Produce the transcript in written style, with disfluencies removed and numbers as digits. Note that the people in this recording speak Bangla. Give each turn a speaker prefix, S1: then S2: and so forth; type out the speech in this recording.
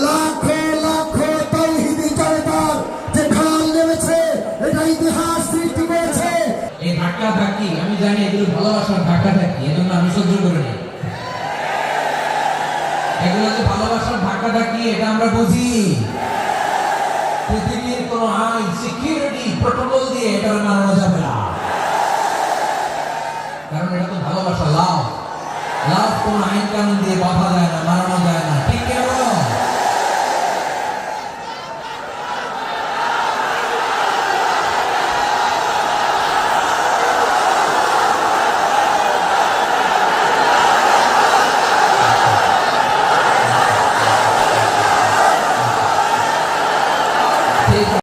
S1: লাখো লাখো তাওহীদি জনতার যে ঢাল নেমেছে, এটা ইতিহাস সৃষ্টি করেছে।
S2: এই ধাক্কা ধাক্কি আমি জানি এগুলো ভালোবাসার ধাক্কা ধাক্কি, এজন্য আমি সহ্য করে নিই। এগুলো যে ভালোবাসার ধাক্কা ধাক্কি এটা আমরা বুঝি। পৃথিবীর কোন আইন সিকিউরিটি প্রোটোকল দিয়ে এটা মানানো যাবে না, কারণ এটা তো ভালোবাসা, লাভ। লাভ কোন আইন কানুন দিয়ে বাধা যায় না, মানা